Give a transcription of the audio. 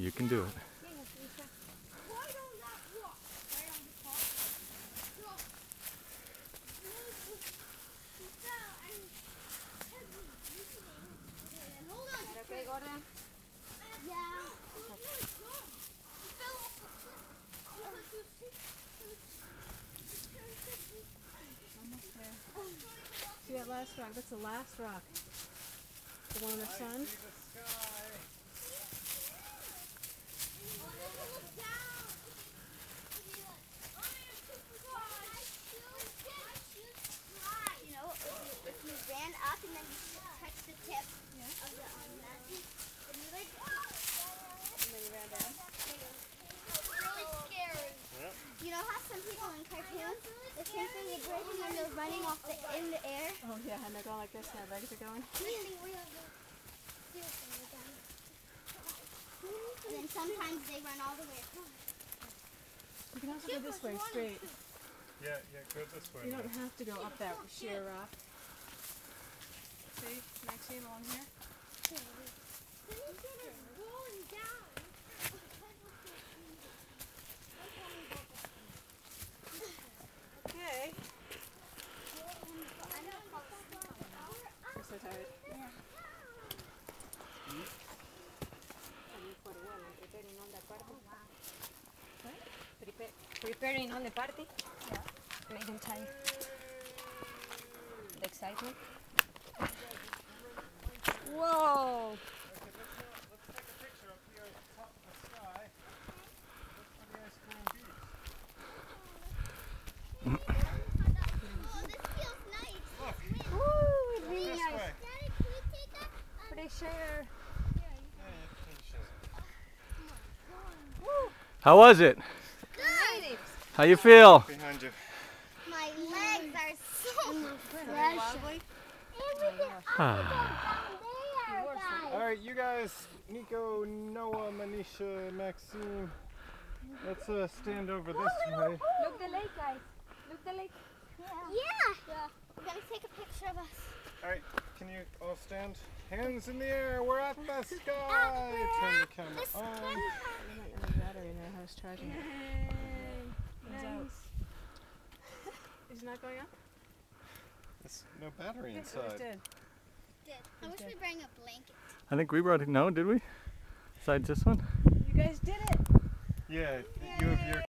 You can do it. Okay, Gordon? Yeah. Almost there. See that last rock? That's the last rock. The one in the sun. You know, if you ran up and then you touch the tip of the mountain, and you like, And then you ran down. really scary. Yep. You know how some people in cartoons, the same thing they break and then they're running off in the air? Oh yeah, and they're going like this and their legs are going. And then sometimes they run all the way across. You can also go this way, straight. Yeah, go this way. You don't have to go up that sheer rock. See, Maxine, along here? Okay. I'm so tired. Preparing on the party? Yeah. Make them tired. The excitement. Whoa! Let's take a picture up here at the top of the sky. Look for the ice cream beach. Oh, this feels nice. Woo! It's Go really this nice. way. Daddy, can we take a Pretty sure. Yeah, you should. How was it? good? How you feel? Behind you. My legs are so Wobbly? And we can also go down there, guys. All right, you guys, Nico, Noah, Manisha, Maxine, let's stand over this way. Look the lake, guys. Look the lake. Yeah. We're going to take a picture of us. All right, can you all stand? Hands in the air, we're at the sky. Turn the camera on. There's not any battery in there. I was charging it. It's out. Is it not going up? There's no battery Yes, it inside. did. I wish we bring a blanket. I think we brought it. No, did we? Besides this one? You guys did it! Yeah, you have your